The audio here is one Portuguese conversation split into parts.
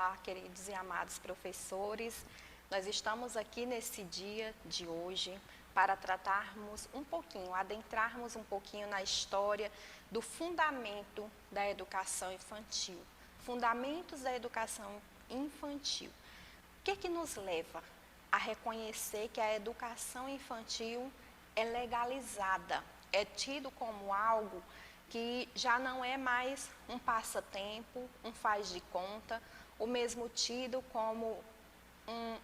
Olá, queridos e amados professores. Nós estamos aqui nesse dia de hoje para tratarmos um pouquinho, adentrarmos um pouquinho na história do fundamento da educação infantil. Fundamentos da educação infantil. O que nos leva a reconhecer que a educação infantil é legalizada, é tido como algo que já não é mais um passatempo, um faz de conta, ou mesmo tido como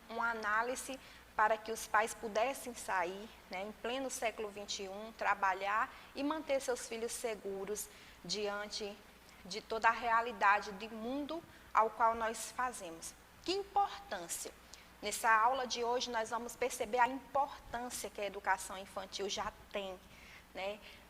uma análise para que os pais pudessem sair, em pleno século XXI, trabalhar e manter seus filhos seguros diante de toda a realidade do mundo ao qual nós fazemos. Que importância! Nessa aula de hoje nós vamos perceber a importância que a educação infantil já tem,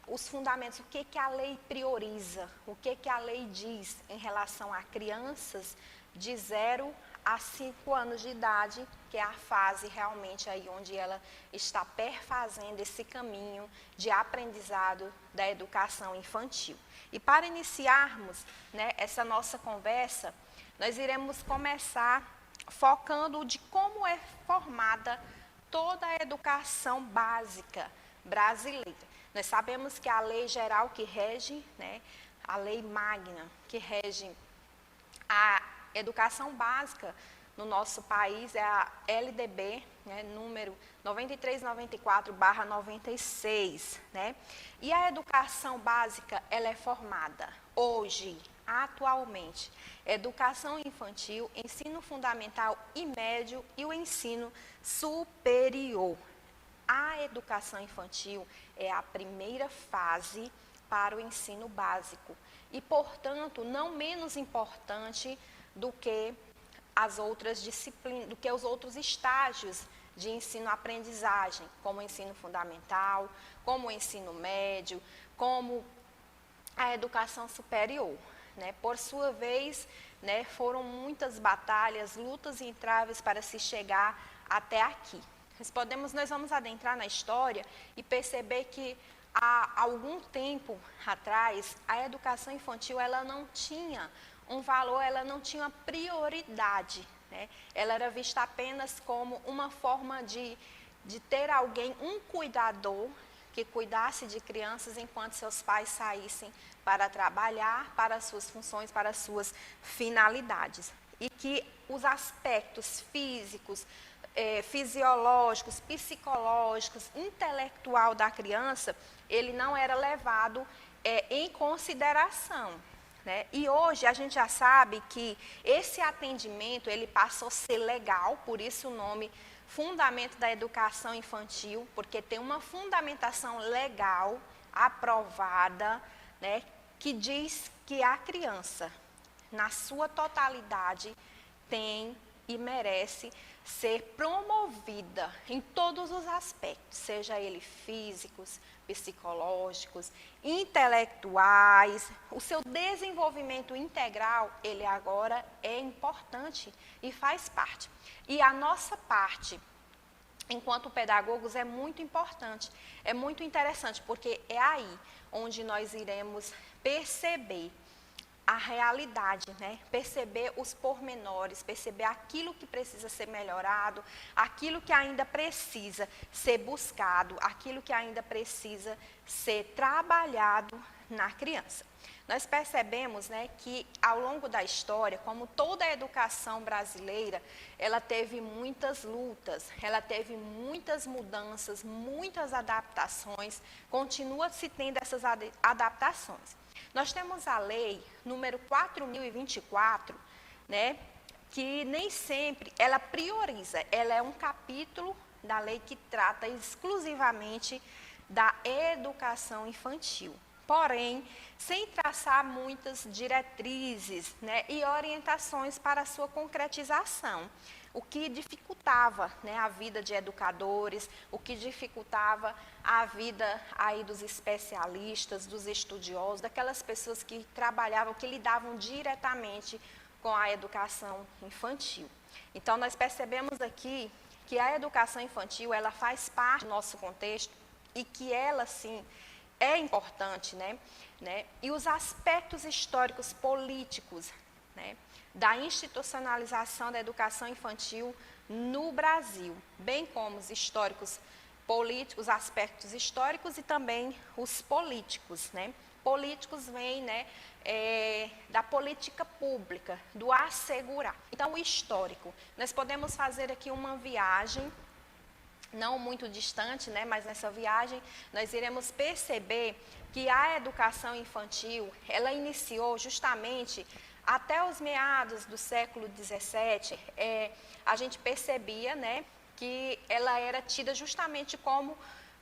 os fundamentos, o que a lei prioriza, o que a lei diz em relação a crianças de 0 a 5 anos de idade, que é a fase realmente aí onde ela está perfazendo esse caminho de aprendizado da educação infantil. E para iniciarmos essa nossa conversa, nós iremos começar focando de como é formada toda a educação básica brasileira. Nós sabemos que a lei geral que rege, a lei magna que rege a educação básica no nosso país é a LDB, número 9394/96, E a educação básica, ela é formada hoje, atualmente, educação infantil, ensino fundamental e médio e o ensino superior. A educação infantil é a primeira fase para o ensino básico e, portanto, não menos importante do que as outras disciplinas, do que os outros estágios de ensino-aprendizagem, como o ensino fundamental, como o ensino médio, como a educação superior. Por sua vez, foram muitas batalhas, lutas e entraves para se chegar até aqui. Nós vamos adentrar na história e perceber que há algum tempo atrás, a educação infantil ela não tinha um valor, ela não tinha prioridade. Ela era vista apenas como uma forma de ter alguém, um cuidador, que cuidasse de crianças enquanto seus pais saíssem para trabalhar, para as suas funções, para as suas finalidades. E que os aspectos físicos, fisiológicos, psicológicos, intelectual da criança, ele não era levado em consideração. E hoje a gente já sabe que esse atendimento ele passou a ser legal, por isso o nome Fundamento da Educação Infantil, porque tem uma fundamentação legal, aprovada, que diz que a criança, na sua totalidade, tem e merece ser promovida em todos os aspectos, seja ele físicos, psicológicos, intelectuais. O seu desenvolvimento integral, ele agora é importante e faz parte. E a nossa parte, enquanto pedagogos, é muito importante, é muito interessante, porque é aí onde nós iremos perceber a realidade, perceber os pormenores, perceber aquilo que precisa ser melhorado, aquilo que ainda precisa ser buscado, aquilo que ainda precisa ser trabalhado na criança. Nós percebemos que ao longo da história, como toda a educação brasileira, ela teve muitas lutas, ela teve muitas mudanças, muitas adaptações, continua se tendo essas adaptações. Nós temos a lei número 4.024, que nem sempre ela prioriza, ela é um capítulo da lei que trata exclusivamente da educação infantil. Porém, sem traçar muitas diretrizes e orientações para a sua concretização, o que dificultava a vida de educadores, o que dificultava a vida aí dos especialistas, dos estudiosos, daquelas pessoas que trabalhavam, que lidavam diretamente com a educação infantil. Então, nós percebemos aqui que a educação infantil, ela faz parte do nosso contexto e que ela, sim, é importante, E os aspectos históricos políticos né, da institucionalização da educação infantil no Brasil, bem como os históricos políticos, aspectos históricos e também os políticos, né? Políticos vêm, né, da política pública, do assegurar. Então, o histórico, nós podemos fazer aqui uma viagem, não muito distante, né, mas nessa viagem nós iremos perceber que a educação infantil, ela iniciou justamente até os meados do século XVII, a gente percebia, né, que ela era tida justamente como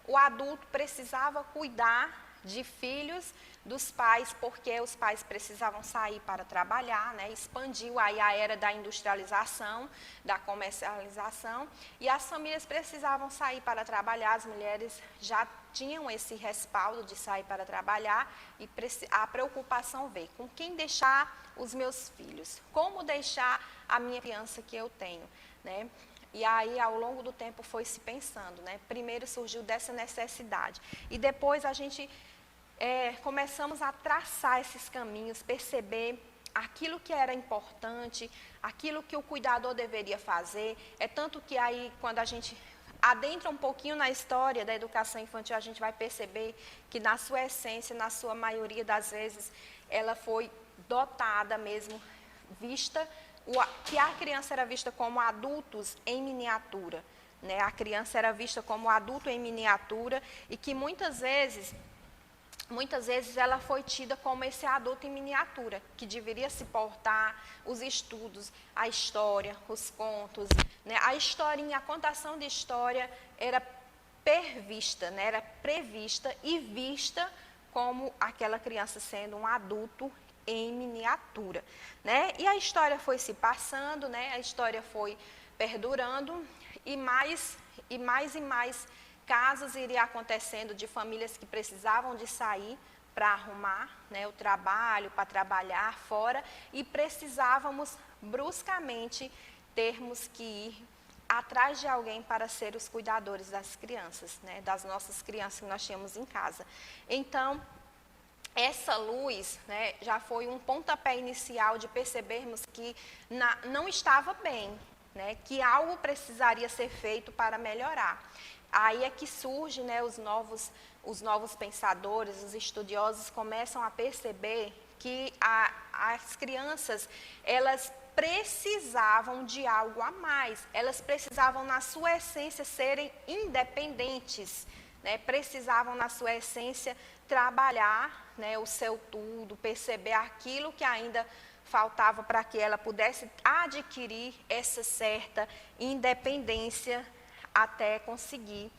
o adulto precisava cuidar de filhos dos pais, porque os pais precisavam sair para trabalhar, né? Expandiu aí a era da industrialização, da comercialização, e as famílias precisavam sair para trabalhar, as mulheres já tinham esse respaldo de sair para trabalhar, e a preocupação veio, com quem deixar os meus filhos, como deixar a minha criança que eu tenho, né? E aí, ao longo do tempo, foi se pensando, né? Primeiro surgiu dessa necessidade, e depois a gente começamos a traçar esses caminhos, perceber aquilo que era importante, aquilo que o cuidador deveria fazer. É tanto que aí, quando a gente adentra um pouquinho na história da educação infantil, a gente vai perceber que na sua essência, na sua maioria das vezes, ela foi dotada mesmo, vista, que a criança era vista como adultos em miniatura, né? A criança era vista como adulto em miniatura e que muitas vezes ela foi tida como esse adulto em miniatura, que deveria se portar, os estudos, a história, os contos, né? A historinha, a contação de história era prevista, né? Era prevista e vista como aquela criança sendo um adulto em miniatura, né? E a história foi se passando, né? A história foi perdurando e mais casos iriam acontecendo de famílias que precisavam de sair para arrumar, né, o trabalho, para trabalhar fora, e precisávamos bruscamente termos que ir atrás de alguém para ser os cuidadores das crianças, né, das nossas crianças que nós tínhamos em casa. Então, essa luz, né, já foi um pontapé inicial de percebermos que não estava bem, né, que algo precisaria ser feito para melhorar. Aí é que surge, né, os novos pensadores, os estudiosos começam a perceber que as crianças, elas precisavam de algo a mais, elas precisavam na sua essência serem independentes, né, precisavam na sua essência trabalhar, né, o seu tudo, perceber aquilo que ainda faltava para que ela pudesse adquirir essa certa independência até conseguir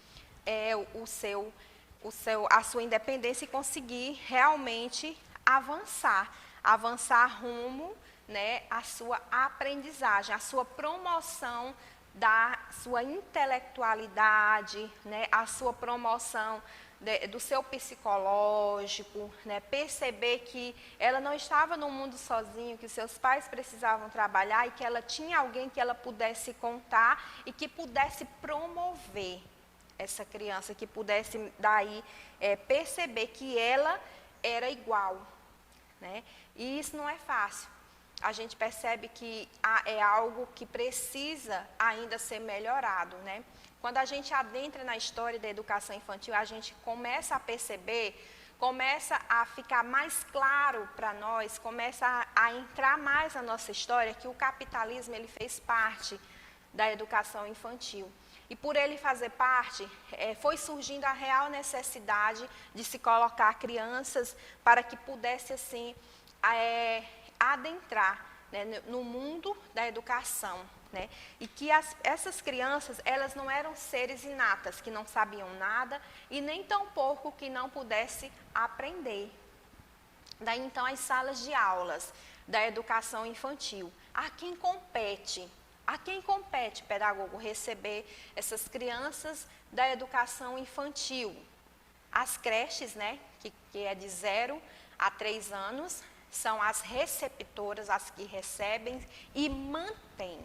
a sua independência e conseguir realmente avançar rumo, né, à sua aprendizagem, à sua promoção da sua intelectualidade, né, a sua promoção do seu psicológico, né, perceber que ela não estava no mundo sozinha, que os seus pais precisavam trabalhar e que ela tinha alguém que ela pudesse contar e que pudesse promover essa criança, que pudesse daí perceber que ela era igual, né? E isso não é fácil. A gente percebe que é algo que precisa ainda ser melhorado, né? Quando a gente adentra na história da educação infantil, a gente começa a perceber, começa a ficar mais claro para nós, começa a entrar mais na nossa história que o capitalismo ele fez parte da educação infantil. E por ele fazer parte, foi surgindo a real necessidade de se colocar crianças para que pudesse assim adentrar, né, no mundo da educação, né? E que essas crianças, elas não eram seres inatas, que não sabiam nada, e nem tampouco que não pudesse aprender. Daí então as salas de aulas da educação infantil. A quem compete, pedagogo, receber essas crianças da educação infantil? As creches, né, que é de 0 a 3 anos, são as receptoras, as que recebem e mantêm.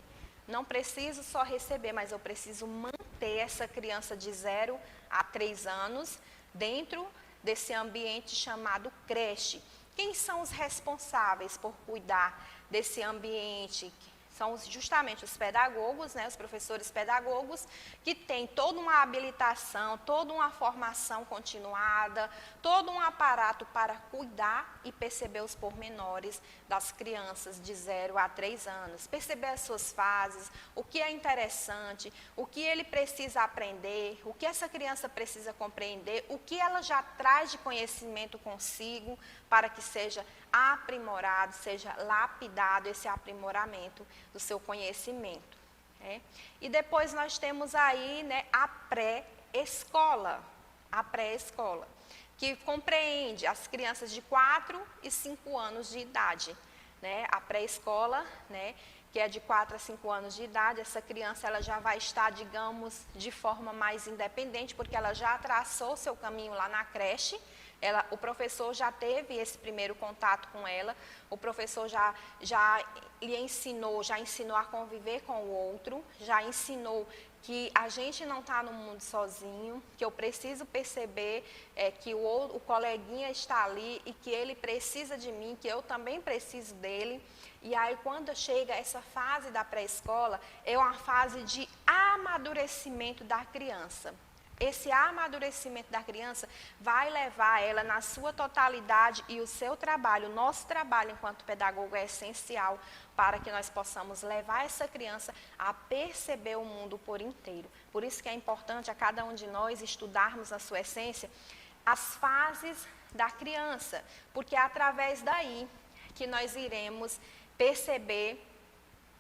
Não preciso só receber, mas eu preciso manter essa criança de 0 a 3 anos dentro desse ambiente chamado creche. Quem são os responsáveis por cuidar desse ambiente, são justamente os pedagogos, né, os professores pedagogos, que têm toda uma habilitação, toda uma formação continuada, todo um aparato para cuidar e perceber os pormenores das crianças de 0 a 3 anos, perceber as suas fases, o que é interessante, o que ele precisa aprender, o que essa criança precisa compreender, o que ela já traz de conhecimento consigo, para que seja aprimorado, seja lapidado esse aprimoramento do seu conhecimento. Né? E depois nós temos aí, né, a pré-escola, que compreende as crianças de 4 e 5 anos de idade. Né? A pré-escola, né, que é de 4 a 5 anos de idade, essa criança ela já vai estar, digamos, de forma mais independente, porque ela já traçou seu caminho lá na creche. O professor já teve esse primeiro contato com ela, o professor já lhe ensinou, a conviver com o outro, já ensinou que a gente não está no mundo sozinho, que eu preciso perceber que o coleguinha está ali e que ele precisa de mim, que eu também preciso dele. E aí, quando chega essa fase da pré-escola, é uma fase de amadurecimento da criança. Esse amadurecimento da criança vai levar ela na sua totalidade e o seu trabalho, o nosso trabalho enquanto pedagogo é essencial para que nós possamos levar essa criança a perceber o mundo por inteiro. Por isso que é importante a cada um de nós estudarmos na sua essência as fases da criança, porque é através daí que nós iremos perceber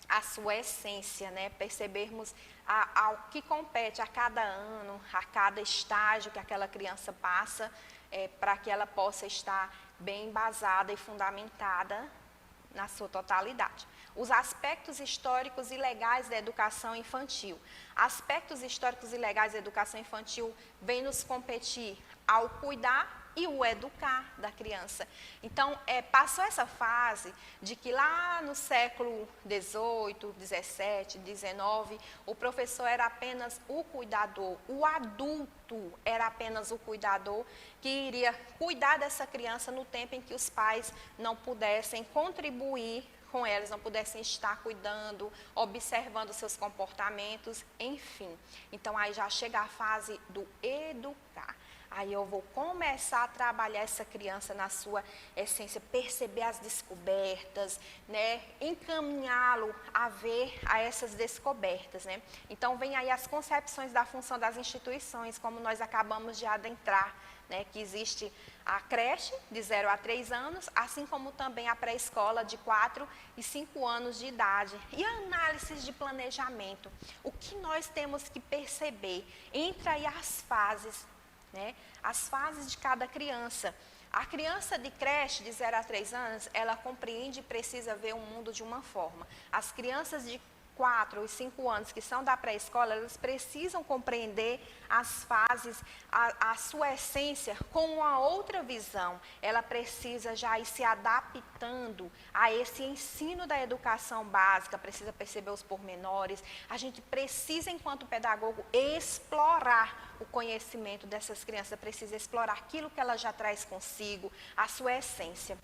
a sua essência, né? Percebermos ao que compete a cada ano, a cada estágio que aquela criança passa, para que ela possa estar bem embasada e fundamentada na sua totalidade. Os aspectos históricos e legais da educação infantil. Aspectos históricos e legais da educação infantil vêm nos competir ao cuidar e o educar da criança. Então, passou essa fase de que lá no século XVIII, XVII, XIX, o professor era apenas o cuidador, o adulto era apenas o cuidador que iria cuidar dessa criança no tempo em que os pais não pudessem contribuir com elas, não pudessem estar cuidando, observando seus comportamentos, enfim. Então, aí já chega a fase do educar. Aí eu vou começar a trabalhar essa criança na sua essência, perceber as descobertas, né? Encaminhá-lo a ver a essas descobertas, né? Então, vem aí as concepções da função das instituições, como nós acabamos de adentrar, né? Que existe a creche de 0 a 3 anos, assim como também a pré-escola de 4 e 5 anos de idade. E a análise de planejamento. O que nós temos que perceber? Entra aí as fases, né? As fases de cada criança. A criança de creche de 0 a 3 anos, ela compreende e precisa ver o mundo de uma forma. As crianças de 4 e 5 anos que são da pré-escola, elas precisam compreender as fases, a sua essência com uma outra visão. Ela precisa já ir se adaptando a esse ensino da educação básica, precisa perceber os pormenores. A gente precisa, enquanto pedagogo, explorar o conhecimento dessas crianças, precisa explorar aquilo que ela já traz consigo, a sua essência.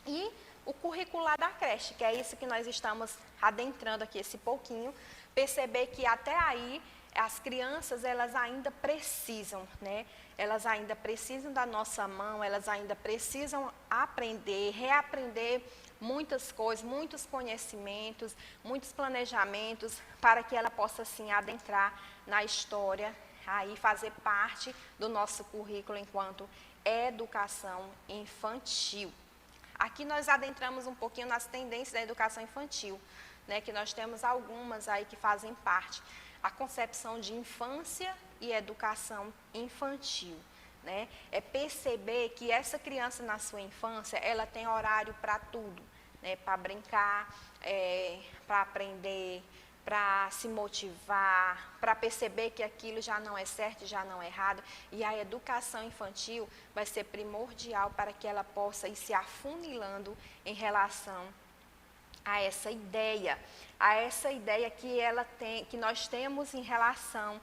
E o curricular da creche, que é isso que nós estamos adentrando aqui esse pouquinho, perceber que até aí as crianças, elas ainda precisam, né? Elas ainda precisam da nossa mão, elas ainda precisam aprender, reaprender muitas coisas, muitos conhecimentos, muitos planejamentos, para que ela possa, assim, adentrar na história, aí fazer parte do nosso currículo enquanto educação infantil. Aqui nós adentramos um pouquinho nas tendências da educação infantil, né, que nós temos algumas aí que fazem parte. A concepção de infância e educação infantil, né? É perceber que essa criança na sua infância, ela tem horário para tudo, né? Para brincar, para aprender, para se motivar, para perceber que aquilo já não é certo e já não é errado. E a educação infantil vai ser primordial para que ela possa ir se afunilando em relação a essa ideia que ela tem, que nós temos em relação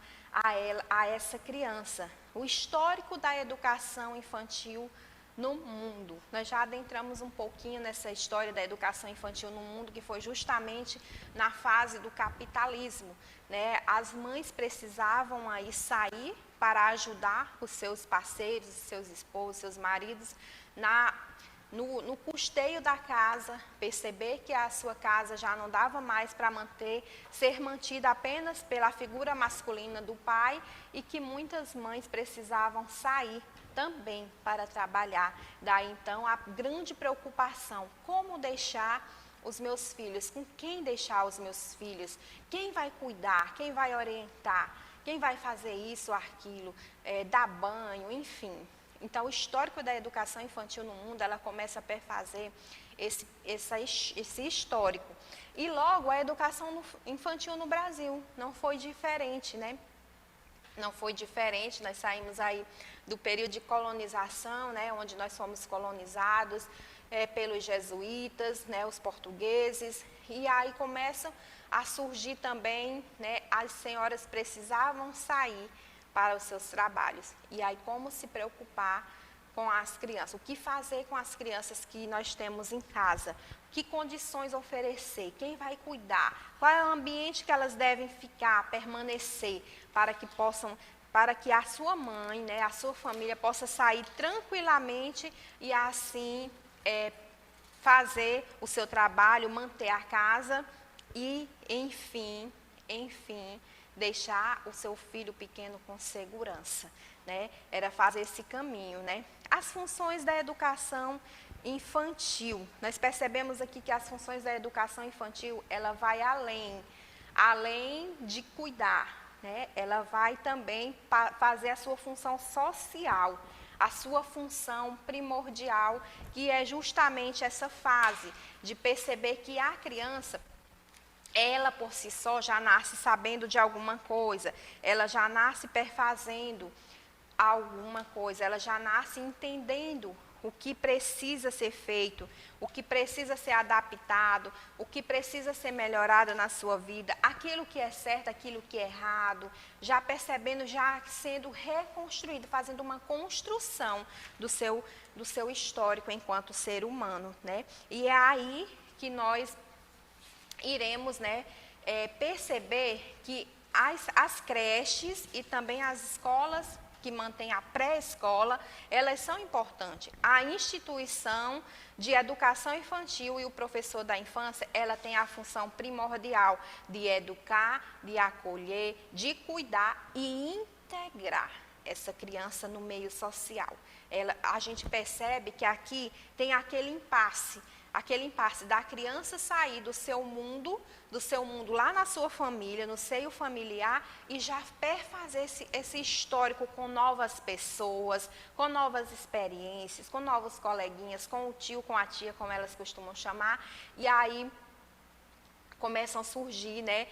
a essa criança. O histórico da educação infantil no mundo. Nós já adentramos um pouquinho nessa história da educação infantil no mundo, que foi justamente na fase do capitalismo, né? As mães precisavam aí sair para ajudar os seus parceiros, seus esposos, seus maridos no custeio da casa, perceber que a sua casa já não dava mais para ser mantida apenas pela figura masculina do pai e que muitas mães precisavam sair também para trabalhar. Daí então a grande preocupação, como deixar os meus filhos, com quem deixar os meus filhos, quem vai cuidar, quem vai orientar, quem vai fazer isso, aquilo, dar banho, enfim. Então, o histórico da educação infantil no mundo, ela começa a perfazer esse histórico. E logo, a educação infantil no Brasil não foi diferente, né? Não foi diferente, nós saímos aí do período de colonização, né? Onde nós fomos colonizados pelos jesuítas, né? Os portugueses, e aí começam a surgir também, né? As senhoras precisavam sair para os seus trabalhos. E aí, como se preocupar com as crianças? O que fazer com as crianças que nós temos em casa? Que condições oferecer? Quem vai cuidar? Qual é o ambiente que elas devem ficar, permanecer, para que a sua mãe, né, a sua família possa sair tranquilamente e assim fazer o seu trabalho, manter a casa e, enfim, deixar o seu filho pequeno com segurança, né? Era fazer esse caminho, né? As funções da educação infantil. Nós percebemos aqui que as funções da educação infantil, ela vai além de cuidar, né? Ela vai também fazer a sua função social, a sua função primordial, que é justamente essa fase de perceber que a criança, ela por si só já nasce sabendo de alguma coisa, ela já nasce perfazendo alguma coisa, ela já nasce entendendo o que precisa ser feito, o que precisa ser adaptado, o que precisa ser melhorado na sua vida, aquilo que é certo, aquilo que é errado, já percebendo, já sendo reconstruído, fazendo uma construção do seu histórico enquanto ser humano, né? E é aí que nós iremos, né, perceber que as creches e também as escolas que mantêm a pré-escola, elas são importantes. A instituição de educação infantil e o professor da infância, ela tem a função primordial de educar, de acolher, de cuidar e integrar essa criança no meio social. A gente percebe que aqui tem aquele impasse da criança sair do seu mundo lá na sua família, no seio familiar, e já perfazer esse histórico com novas pessoas, com novas experiências, com novos coleguinhas, com o tio, com a tia, como elas costumam chamar, e aí começam a surgir, né,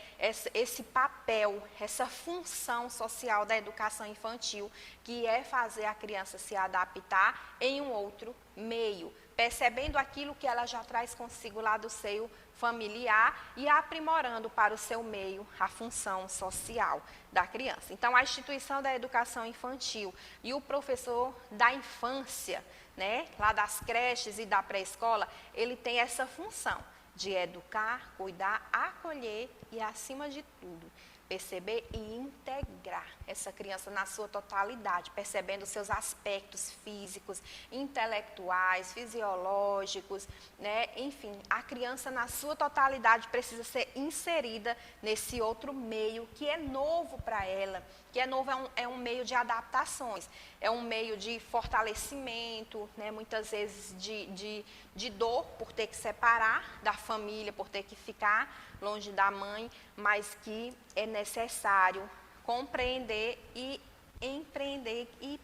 esse papel, essa função social da educação infantil, que é fazer a criança se adaptar em um outro meio, percebendo aquilo que ela já traz consigo lá do seio familiar e aprimorando para o seu meio a função social da criança. Então, a instituição da educação infantil e o professor da infância, né, lá das creches e da pré-escola, ele tem essa função de educar, cuidar, acolher e, acima de tudo, perceber e integrar essa criança na sua totalidade, percebendo os seus aspectos físicos, intelectuais, fisiológicos, né? Enfim, a criança na sua totalidade precisa ser inserida nesse outro meio que é novo para ela, que é novo, é um meio de adaptações, é um meio de fortalecimento, né? Muitas vezes de dor por ter que separar da família, por ter que ficar longe da mãe, mas que é necessário compreender e empreender e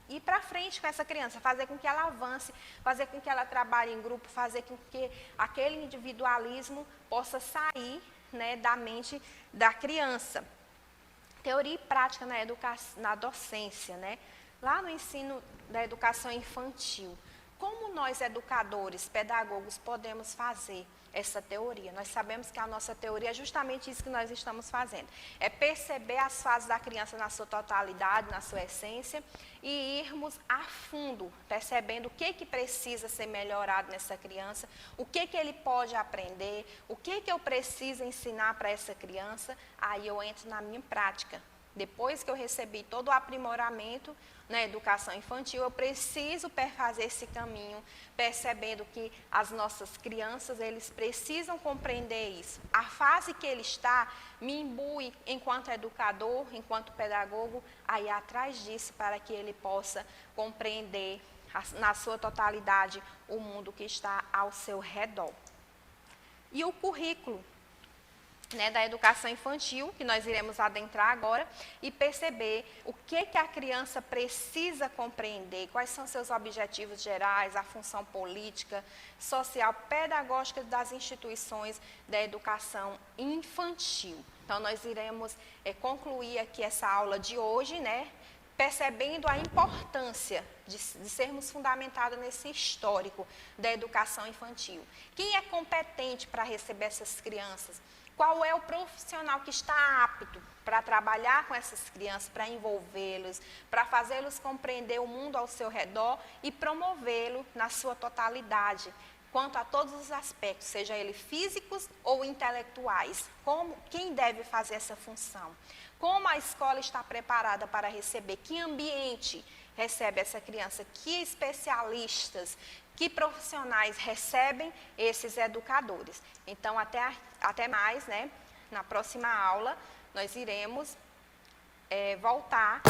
ir para frente com essa criança, fazer com que ela avance, fazer com que ela trabalhe em grupo, fazer com que aquele individualismo possa sair, né, da mente da criança. Teoria e prática na docência, né? Lá no ensino da educação infantil, como nós, educadores, pedagogos, podemos fazer essa teoria? Nós sabemos que a nossa teoria é justamente isso que nós estamos fazendo. É perceber as fases da criança na sua totalidade, na sua essência, e irmos a fundo, percebendo o que precisa ser melhorado nessa criança, o que ele pode aprender, o que eu preciso ensinar para essa criança. Aí eu entro na minha prática. Depois que eu recebi todo o aprimoramento na educação infantil, eu preciso fazer esse caminho, percebendo que as nossas crianças, eles precisam compreender isso. A fase que ele está me imbui enquanto educador, enquanto pedagogo, aí atrás disso, para que ele possa compreender na sua totalidade o mundo que está ao seu redor. E o currículo, né, da educação infantil, que nós iremos adentrar agora, e perceber o que a criança precisa compreender, quais são seus objetivos gerais, a função política, social, pedagógica das instituições da educação infantil. Então, nós iremos concluir aqui essa aula de hoje, né, percebendo a importância de sermos fundamentados nesse histórico da educação infantil. Quem é competente para receber essas crianças? Qual é o profissional que está apto para trabalhar com essas crianças, para envolvê-los, para fazê-los compreender o mundo ao seu redor e promovê-lo na sua totalidade, quanto a todos os aspectos, seja eles físicos ou intelectuais. Quem deve fazer essa função? Como a escola está preparada para receber? Que ambiente recebe essa criança? Que especialistas, que profissionais recebem esses educadores? Então, até mais, né? Na próxima aula, nós iremos voltar